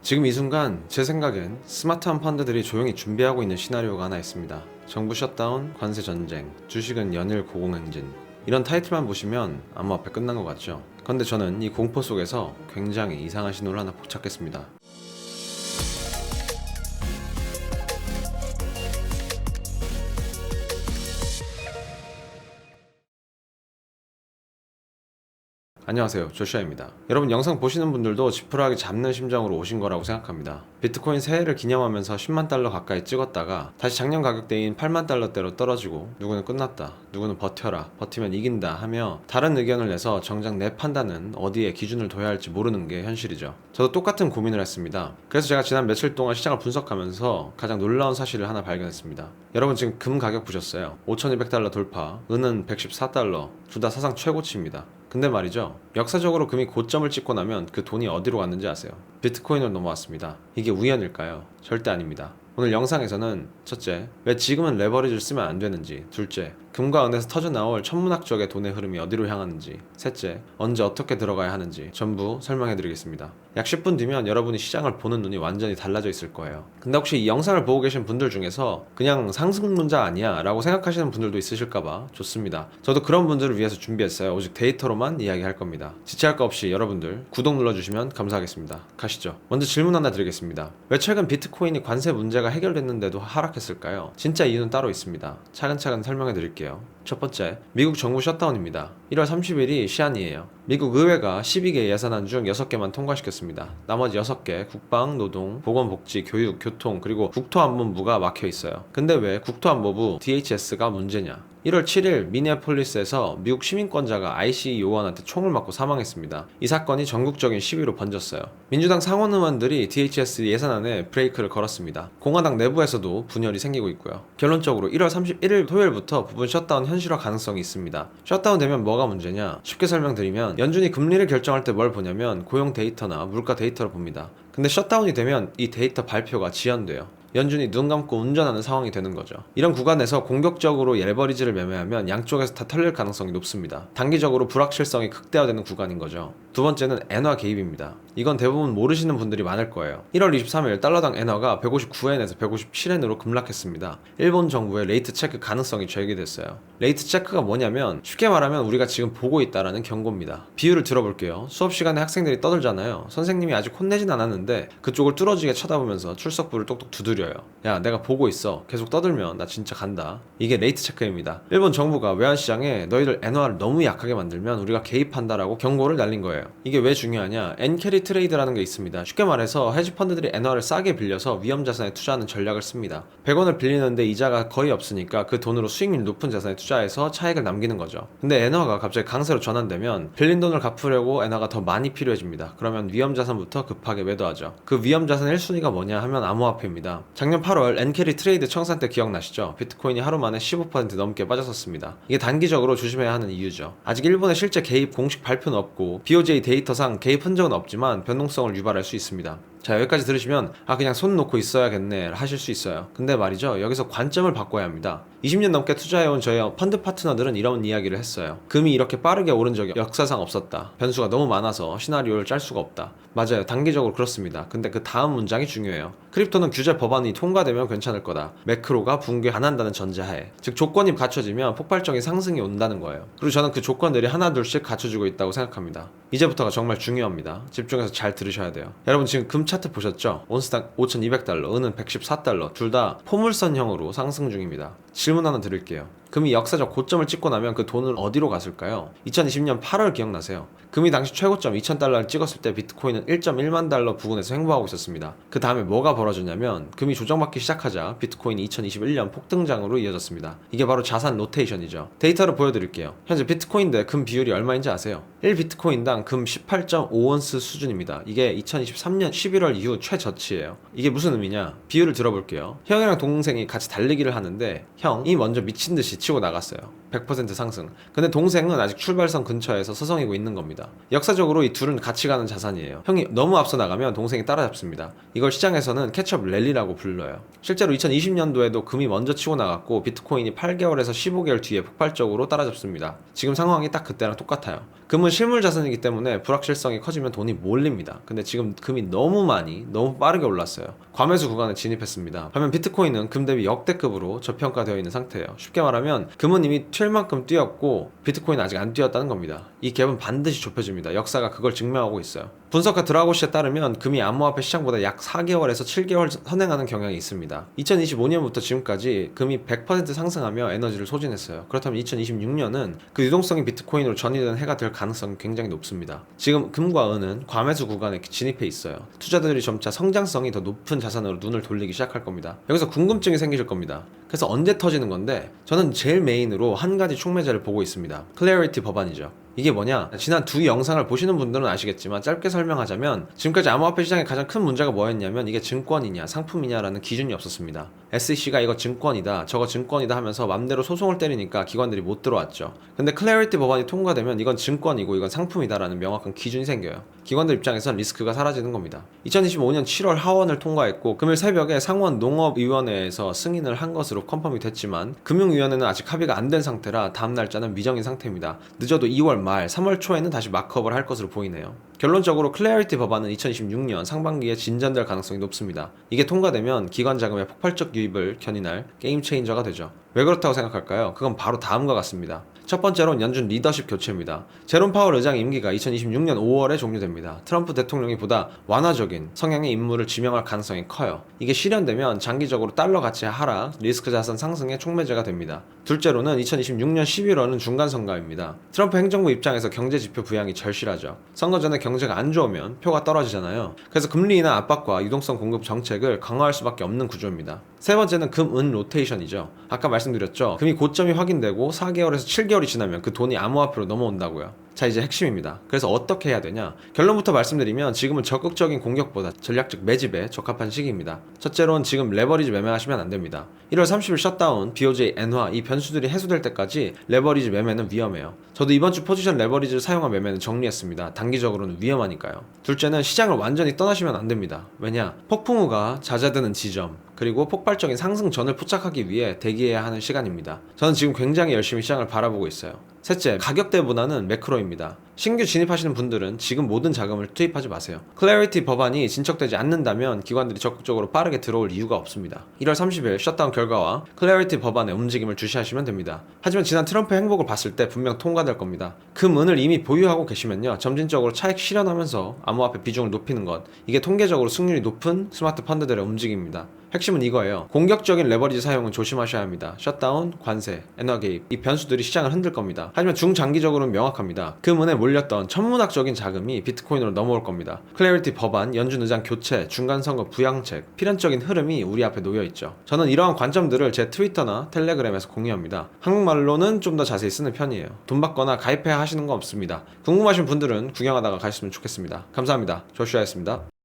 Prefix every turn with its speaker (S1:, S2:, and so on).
S1: 지금 이 순간 제 생각엔 스마트한 펀드들이 조용히 준비하고 있는 시나리오가 하나 있습니다. 정부 셧다운, 관세 전쟁, 주식은 연일 고공행진. 이런 타이틀만 보시면 암호화폐 끝난 것 같죠? 그런데 저는 이 공포 속에서 굉장히 이상한 신호를 하나 포착했습니다. 안녕하세요, 조슈아입니다. 여러분, 영상 보시는 분들도 지푸라기 잡는 심정으로 오신 거라고 생각합니다. 비트코인 새해를 기념하면서 10만 달러 가까이 찍었다가 다시 작년 가격대인 8만 달러대로 떨어지고, 누구는 끝났다, 누구는 버텨라, 버티면 이긴다 하며 다른 의견을 내서 정작 내 판단은 어디에 기준을 둬야 할지 모르는 게 현실이죠. 저도 똑같은 고민을 했습니다. 그래서 제가 지난 며칠 동안 시장을 분석하면서 가장 놀라운 사실을 하나 발견했습니다. 여러분, 지금 금 가격 보셨어요? 5200달러 돌파, 은은 114달러, 둘 다 사상 최고치입니다. 근데 말이죠, 역사적으로 금이 고점을 찍고 나면 그 돈이 어디로 갔는지 아세요? 비트코인으로 넘어왔습니다. 이게 우연일까요? 절대 아닙니다. 오늘 영상에서는 첫째, 왜 지금은 레버리지를 쓰면 안 되는지, 둘째, 금과 은에서 터져나올 천문학적의 돈의 흐름이 어디로 향하는지, 셋째, 언제 어떻게 들어가야 하는지 전부 설명해드리겠습니다. 약 10분 뒤면 여러분이 시장을 보는 눈이 완전히 달라져 있을 거예요. 근데 혹시 이 영상을 보고 계신 분들 중에서 그냥 상승문자 아니야 라고 생각하시는 분들도 있으실까봐 좋습니다. 저도 그런 분들을 위해서 준비했어요. 오직 데이터로만 이야기할 겁니다. 지체할 거 없이 여러분들 구독 눌러주시면 감사하겠습니다. 가시죠. 먼저 질문 하나 드리겠습니다. 왜 최근 비트코인이 관세 문제가 해결됐는데도 하락했을까요? 진짜 이유는 따로 있습니다. 차근차근 설명해 드릴게요. 첫 번째, 미국 정부 셧다운입니다. 1월 30일이 시한이에요. 미국 의회가 12개 예산안 중 6개만 통과시켰습니다. 나머지 6개 국방, 노동, 보건복지, 교육, 교통, 그리고 국토안보부가 막혀 있어요. 근데 왜 국토안보부 DHS가 문제냐? 1월 7일 미네폴리스에서 미국 시민권자가 ICE 요원한테 총을 맞고 사망했습니다. 이 사건이 전국적인 시위로 번졌어요. 민주당 상원 의원들이 DHS 예산안에 브레이크를 걸었습니다. 공화당 내부에서도 분열이 생기고 있고요. 결론적으로 1월 31일 토요일부터 부분 셧다운 현실화 가능성이 있습니다. 셧다운 되면 뭐가 문제냐? 쉽게 설명드리면 연준이 금리를 결정할 때 뭘 보냐면 고용 데이터나 물가 데이터를 봅니다. 근데 셧다운이 되면 이 데이터 발표가 지연돼요. 연준이 눈 감고 운전하는 상황이 되는 거죠. 이런 구간에서 공격적으로 레버리지를 매매하면 양쪽에서 다 털릴 가능성이 높습니다. 단기적으로 불확실성이 극대화되는 구간인 거죠. 두 번째는 엔화 개입입니다. 이건 대부분 모르시는 분들이 많을 거예요. 1월 23일 달러당 엔화가 159엔에서 157엔으로 급락했습니다. 일본 정부의 레이트 체크 가능성이 제기됐어요. 레이트 체크가 뭐냐면 쉽게 말하면 우리가 지금 보고 있다라는 경고입니다. 비유를 들어볼게요. 수업 시간에 학생들이 떠들잖아요. 선생님이 아직 혼내진 않았는데 그쪽을 뚫어지게 쳐다보면서 출석부를 똑똑 두드려요. 야, 내가 보고 있어. 계속 떠들면 나 진짜 간다. 이게 레이트 체크입니다. 일본 정부가 외환시장에 너희들 엔화를 너무 약하게 만들면 우리가 개입한다라고 경고를 날린 거예요. 이게 왜 중요하냐? 엔캐리 트레이드라는 게 있습니다. 쉽게 말해서 헤지펀드들이 엔화를 싸게 빌려서 위험자산에 투자하는 전략을 씁니다. 100원을 빌리는데 이자가 거의 없으니까 그 돈으로 수익률 높은 자산에 투자해서 차익을 남기는 거죠. 근데 엔화가 갑자기 강세로 전환되면 빌린 돈을 갚으려고 엔화가 더 많이 필요해집니다. 그러면 위험자산부터 급하게 매도하죠. 그 위험자산 1순위가 뭐냐 하면 암호화폐입니다. 작년 8월 엔캐리 트레이드 청산 때 기억나시죠? 비트코인이 하루 만에 15% 넘게 빠졌었습니다. 이게 단기적으로 조심해야 하는 이유죠. 아직 일본의 실제 개입 공식 발표는 없고 BOJ 데이터상 개입 흔적은 없지만 변동성을 유발할 수 있습니다. 자, 여기까지 들으시면 그냥 손 놓고 있어야겠네 하실 수 있어요. 근데 말이죠, 여기서 관점을 바꿔야 합니다. 20년 넘게 투자해온 저희 펀드 파트너들은 이런 이야기를 했어요. 금이 이렇게 빠르게 오른 적이 역사상 없었다. 변수가 너무 많아서 시나리오를 짤 수가 없다. 맞아요, 단기적으로 그렇습니다. 근데 그 다음 문장이 중요해요. 크립토는 규제 법안이 통과되면 괜찮을 거다. 매크로가 붕괴 안 한다는 전제하에, 즉 조건이 갖춰지면 폭발적인 상승이 온다는 거예요. 그리고 저는 그 조건들이 하나 둘씩 갖춰지고 있다고 생각합니다. 이제부터가 정말 중요합니다. 집중해서 잘 들으셔야 돼요. 여러분, 지금 금 차트 보셨죠? 온스당 5200달러, 은은 114달러, 둘 다 포물선형으로 상승 중입니다. 질문 하나 드릴게요. 금이 역사적 고점을 찍고 나면 그 돈은 어디로 갔을까요? 2020년 8월 기억나세요? 금이 당시 최고점 2000달러를 찍었을 때 비트코인은 1.1만 달러 부근에서 횡보하고 있었습니다. 그 다음에 뭐가 벌어졌냐면 금이 조정받기 시작하자 비트코인이 2021년 폭등장으로 이어졌습니다. 이게 바로 자산 로테이션이죠. 데이터로 보여드릴게요. 현재 비트코인 대 금 비율이 얼마인지 아세요? 1비트코인당 금 18.5온스 수준입니다. 이게 2023년 11월 이후 최저치예요. 이게 무슨 의미냐? 비율을 들어볼게요. 형이랑 동생이 같이 달리기를 하는데 형이 먼저 미친듯이 치고 나갔어요. 100% 상승. 근데 동생은 아직 출발선 근처에서 서성이고 있는 겁니다. 역사적으로 이 둘은 같이 가는 자산이에요. 형이 너무 앞서 나가면 동생이 따라잡습니다. 이걸 시장에서는 캐치업 랠리라고 불러요. 실제로 2020년도에도 금이 먼저 치고 나갔고 비트코인이 8개월에서 15개월 뒤에 폭발적으로 따라잡습니다. 지금 상황이 딱 그때랑 똑같아요. 금은 실물 자산이기 때문에 불확실성이 커지면 돈이 몰립니다. 근데 지금 금이 너무 빠르게 올랐어요. 과매수 구간에 진입했습니다. 반면 비트코인은 금 대비 역대급으로 저평가되어 있는 상태예요. 쉽게 말하면 금은 이미 튈 만큼 뛰었고 비트코인은 아직 안 뛰었다는 겁니다. 이 갭은 반드시 좁혀집니다. 역사가 그걸 증명하고 있어요. 분석가 드라고시에 따르면 금이 암호화폐 시장보다 약 4개월에서 7개월 선행하는 경향이 있습니다. 2025년부터 지금까지 금이 100% 상승하며 에너지를 소진했어요. 그렇다면 2026년은 그 유동성이 비트코인으로 전이되는 해가 될 가능성이 굉장히 높습니다. 지금 금과 은은 과매수 구간에 진입해 있어요. 투자들이 점차 성장성이 더 높은 자산으로 눈을 돌리기 시작할 겁니다. 여기서 궁금증이 생기실 겁니다. 그래서 언제 터지는 건데 저는 제일 메인으로 한 가지 촉매제를 보고 있습니다. 클래리티 법안이죠. 이게 뭐냐? 지난 두 영상을 보시는 분들은 아시겠지만 짧게 설명하자면 지금까지 암호화폐 시장의 가장 큰 문제가 뭐였냐면 이게 증권이냐 상품이냐라는 기준이 없었습니다. SEC가 이거 증권이다 저거 증권이다 하면서 맘대로 소송을 때리니까 기관들이 못 들어왔죠. 근데 클래리티 법안이 통과되면 이건 증권이고 이건 상품이다라는 명확한 기준이 생겨요. 기관들 입장에선 리스크가 사라지는 겁니다. 2025년 7월 하원을 통과했고 금요일 새벽에 상원 농업위원회에서 승인을 한 것으로 컨펌이 됐지만 금융위원회는 아직 합의가 안 된 상태라 다음 날짜는 미정인 상태입니다. 늦어도 2월 말 3월 초에는 다시 마크업을 할 것으로 보이네요. 결론적으로 클래리티 법안은 2026년 상반기에 진전될 가능성이 높습니다. 이게 통과되면 기관 자금의 폭발적 유입을 견인할 게임 체인저가 되죠. 왜 그렇다고 생각할까요? 그건 바로 다음과 같습니다. 첫 번째로는 연준 리더십 교체입니다. 제롬 파월 의장 임기가 2026년 5월에 종료됩니다. 트럼프 대통령이 보다 완화적인 성향의 인물을 지명할 가능성이 커요. 이게 실현되면 장기적으로 달러 가치의 하락, 리스크 자산 상승의 촉매제가 됩니다. 둘째로는 2026년 11월은 중간선거입니다. 트럼프 행정부 입장에서 경제지표 부양이 절실하죠. 선거 전에 경제가 안 좋으면 표가 떨어지잖아요. 그래서 금리 인하 압박과 유동성 공급 정책을 강화할 수밖에 없는 구조입니다. 세 번째는 금, 은 로테이션이죠. 아까 말씀드렸죠. 금이 고점이 확인되고 4개월에서 7개월이 지나면 그 돈이 암호화폐로 넘어온다고요. 자, 이제 핵심입니다. 그래서 어떻게 해야 되냐? 결론부터 말씀드리면 지금은 적극적인 공격보다 전략적 매집에 적합한 시기입니다. 첫째로는 지금 레버리지 매매하시면 안 됩니다. 1월 30일 셧다운, BOJ, 엔화 이 변수들이 해소될 때까지 레버리지 매매는 위험해요. 저도 이번 주 포지션 레버리지를 사용한 매매는 정리했습니다. 단기적으로는 위험하니까요. 둘째는 시장을 완전히 떠나시면 안 됩니다. 왜냐? 폭풍우가 잦아드는 지점 그리고 폭발적인 상승전을 포착하기 위해 대기해야 하는 시간입니다. 저는 지금 굉장히 열심히 시장을 바라보고 있어요. 셋째, 가격대보다는 매크로입니다. 신규 진입하시는 분들은 지금 모든 자금을 투입하지 마세요. 클래리티 법안이 진척되지 않는다면 기관들이 적극적으로 빠르게 들어올 이유가 없습니다. 1월 30일 셧다운 결과와 클래리티 법안의 움직임을 주시하시면 됩니다. 하지만 지난 트럼프 행복을 봤을 때 분명 통과될 겁니다. 금, 은을 이미 보유하고 계시면요, 점진적으로 차익 실현하면서 암호화폐 비중을 높이는 것, 이게 통계적으로 승률이 높은 스마트 펀드들의 움직임입니다. 핵심은 이거예요. 공격적인 레버리지 사용은 조심하셔야 합니다. 셧다운, 관세, 엔화 개입 이 변수들이 시장을 흔들 겁니다. 하지만 중장기적으로는 명확합니다. 금, 은에 몰렸던 천문학적인 자금이 비트코인으로 넘어올 겁니다. 클래리티 법안, 연준 의장 교체, 중간선거 부양책, 필연적인 흐름이 우리 앞에 놓여있죠. 저는 이러한 관점들을 제 트위터나 텔레그램에서 공유합니다. 한국말로는 좀 더 자세히 쓰는 편이에요. 돈 받거나 가입해야 하시는 거 없습니다. 궁금하신 분들은 구경하다가 가셨으면 좋겠습니다. 감사합니다. 조슈아였습니다.